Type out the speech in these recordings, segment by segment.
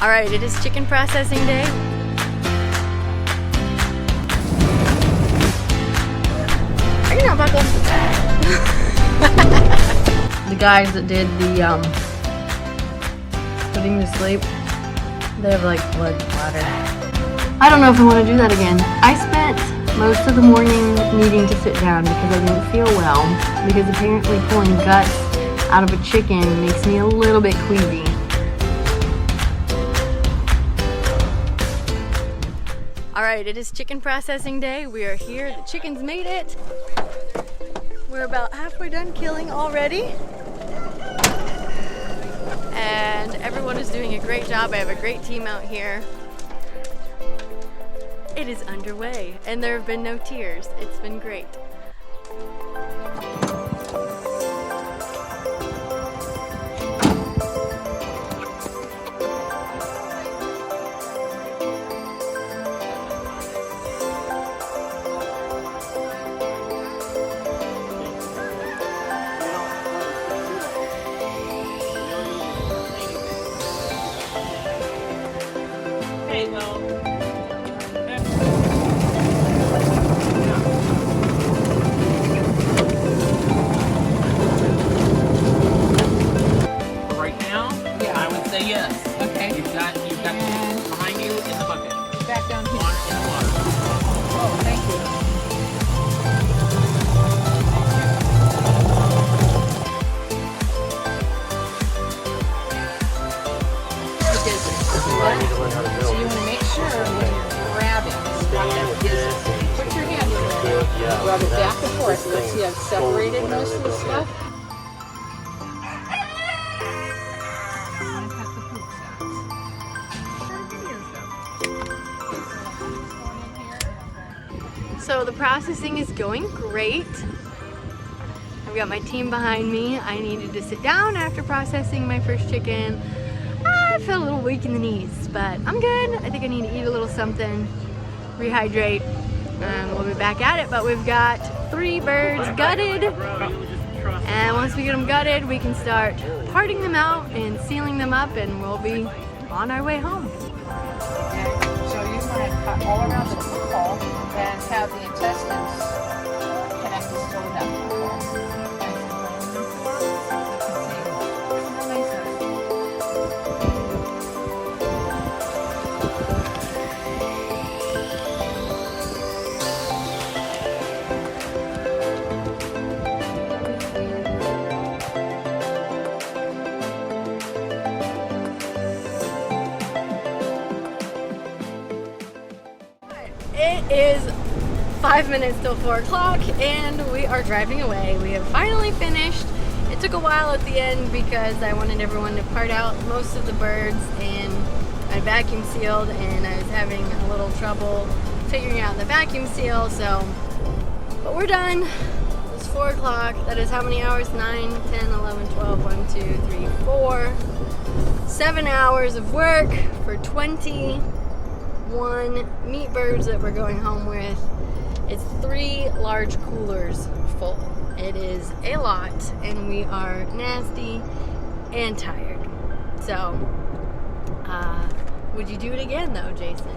Alright, it is chicken processing day. Are you not buckled? The guys that did the putting to sleep, they have like blood splatter. I don't know if I want to do that again. I spent most of the morning needing to sit down because I didn't feel well, because apparently pulling guts out of a chicken makes me a little bit queasy. Alright, it is chicken processing day. We are here. The chickens made it. We're about halfway done killing already. And everyone is doing a great job. I have a great team out here. It is underway, and there have been no tears. It's been great. So you want to make sure when you're grabbing, put your hand in there, rub it back and forth. Let's see, I've separated most of the stuff. So the processing is going great. I've got my team behind me. I needed to sit down after processing my first chicken. I felt a little weak in the knees, but I'm good. I think I need to eat a little something, rehydrate, and we'll be back at it. But we've got 3 birds gutted, and once we get them gutted, we can start parting them out and sealing them up, and we'll be on our way home. Okay, so you want to cut all around the skull and have the intestines connected to that. It is 5 minutes till 4 o'clock and we are driving away. We have finally finished. It took a while at the end because I wanted everyone to part out most of the birds, and I vacuum sealed and I was having a little trouble figuring out the vacuum seal, but we're done. It's 4 o'clock. That is how many hours? 9, 10, 11, 12, 1, 2, 3, 4. 7 hours of work for 21 meat birds that we're going home with. It's 3 large coolers full. It is a lot, and we are nasty and tired. So, would you do it again though, Jason?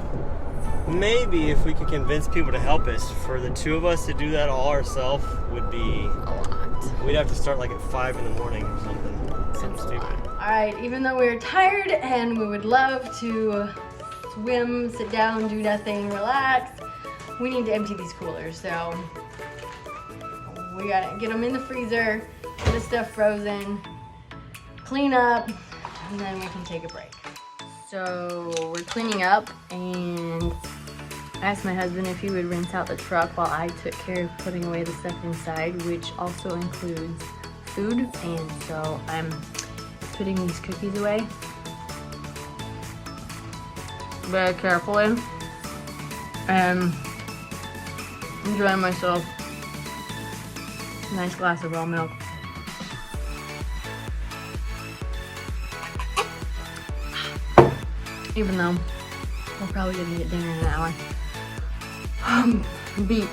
Maybe if we could convince people to help us. For the 2 of us to do that all ourselves would be a lot. We'd have to start like at 5 in the morning or something stupid. Alright, even though we're tired and we would love to swim, sit down, do nothing, relax, we need to empty these coolers. So we gotta get them in the freezer, get the stuff frozen, clean up, and then we can take a break. So we're cleaning up, and I asked my husband if he would rinse out the truck while I took care of putting away the stuff inside, which also includes food. And so I'm putting these cookies away very carefully and enjoying myself. Nice glass of raw milk. Even though we're probably gonna get dinner in an hour. Beat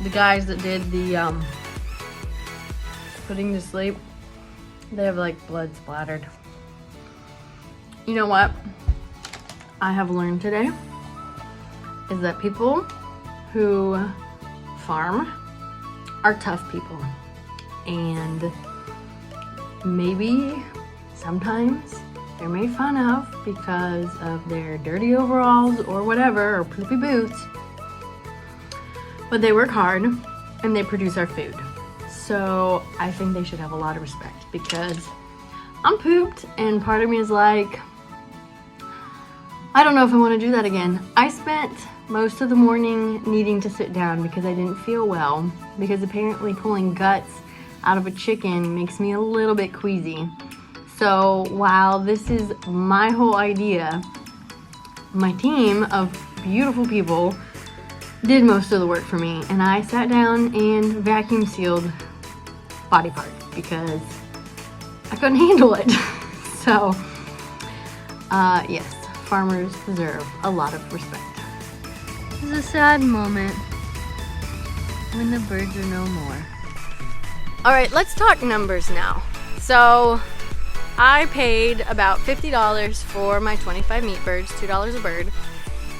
the guys that did the putting to sleep. They have like blood splattered. You know what I have learned today is that people who farm are tough people, and maybe sometimes they're made fun of because of their dirty overalls or whatever, or poopy boots, but they work hard and they produce our food. So I think they should have a lot of respect, because I'm pooped and part of me is like, I don't know if I want to do that again. I spent most of the morning needing to sit down because I didn't feel well, because apparently pulling guts out of a chicken makes me a little bit queasy. So while this is my whole idea, my team of beautiful people did most of the work for me, and I sat down and vacuum sealed body parts because I couldn't handle it. So yes, farmers deserve a lot of respect. It's a sad moment when the birds are no more. All right, let's talk numbers now. So I paid about $50 for my 25 meat birds, $2 a bird.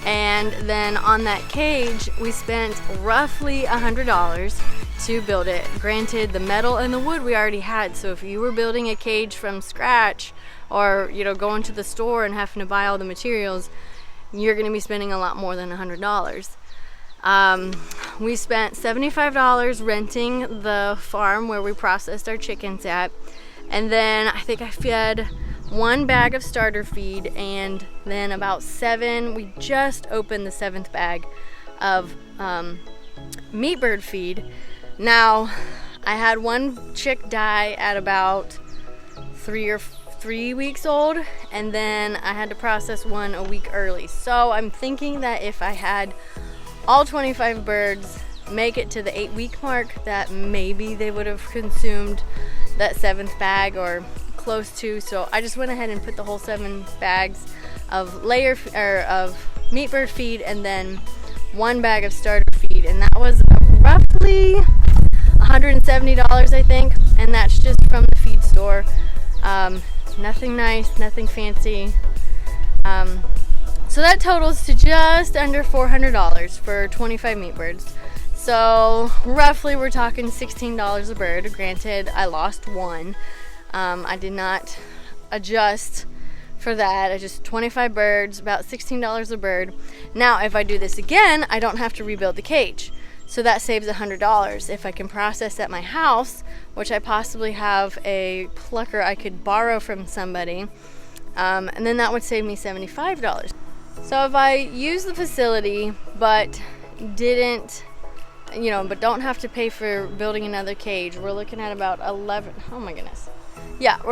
And then on that cage, we spent roughly $100 to build it. Granted, the metal and the wood we already had, so if you were building a cage from scratch, or going to the store and having to buy all the materials, you're gonna be spending a lot more than $100. We spent $75 renting the farm where we processed our chickens at, and then I think I fed 1 bag of starter feed, and then about 7, we just opened the 7th bag of meat bird feed. Now, I had 1 chick die at about 3 weeks old, and then I had to process 1 a week early. So I'm thinking that if I had all 25 birds make it to the 8-week mark, that maybe they would have consumed that 7th bag or close to. So I just went ahead and put the whole 7 bags of of meat bird feed, and then 1 bag of starter feed, and that was roughly $170, I think, and that's just from the feed store. Nothing nice, nothing fancy. So that totals to just under $400 for 25 meat birds. So roughly we're talking $16 a bird. Granted, I lost 1. I did not adjust for that. I just 25 birds, about $16 a bird. Now, if I do this again, I don't have to rebuild the cage. So that saves $100. If I can process at my house, which I possibly have a plucker I could borrow from somebody, and then that would save me $75. So if I use the facility but but don't have to pay for building another cage, we're looking at about we're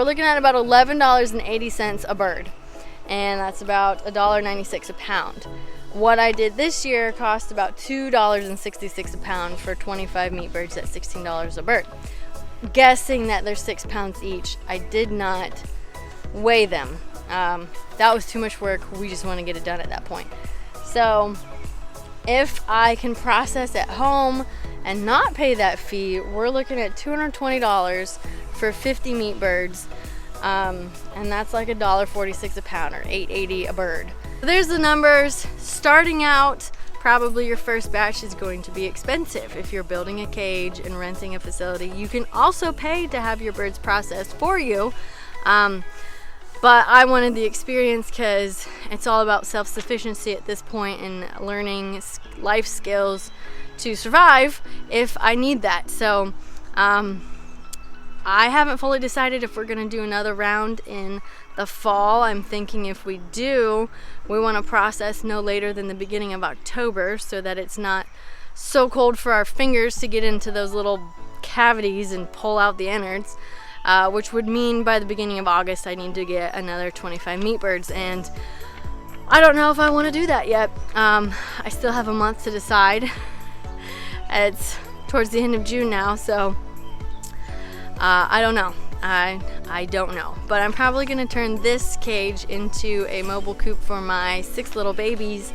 looking at about $11.80 a bird, and that's about $1.96 a pound. What I did this year cost about $2.66 a pound for 25 meat birds at $16 a bird. Guessing that they're 6 pounds each. I did not weigh them. That was too much work. We just want to get it done at that point. So if I can process at home and not pay that fee, we're looking at $220 for 50 meat birds, and that's like $1.46 a pound, or $8.80 a bird. So there's the numbers. Starting out, probably your first batch is going to be expensive. If you're building a cage and renting a facility, you can also pay to have your birds processed for you. But I wanted the experience because it's all about self-sufficiency at this point and learning life skills to survive if I need that. So I haven't fully decided if we're going to do another round in the fall. I'm thinking if we do, we want to process no later than the beginning of October so that it's not so cold for our fingers to get into those little cavities and pull out the innards. Which would mean by the beginning of August I need to get another 25 meat birds, and I don't know if I want to do that yet. I still have a month to decide. It's towards the end of June now, so I don't know. I don't know, but I'm probably going to turn this cage into a mobile coop for my 6 little babies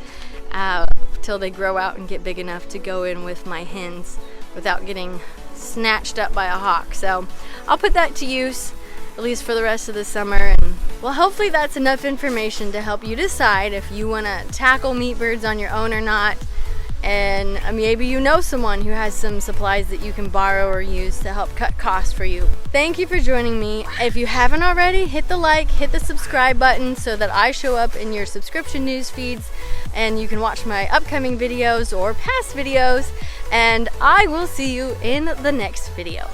till they grow out and get big enough to go in with my hens without getting snatched up by a hawk. So I'll put that to use, at least for the rest of the summer, and Well, hopefully that's enough information to help you decide if you want to tackle meat birds on your own or not. And maybe you know someone who has some supplies that you can borrow or use to help cut costs for you. Thank you for joining me. If you haven't already, hit the like, hit the subscribe button so that I show up in your subscription news feeds and you can watch my upcoming videos or past videos. And I will see you in the next video.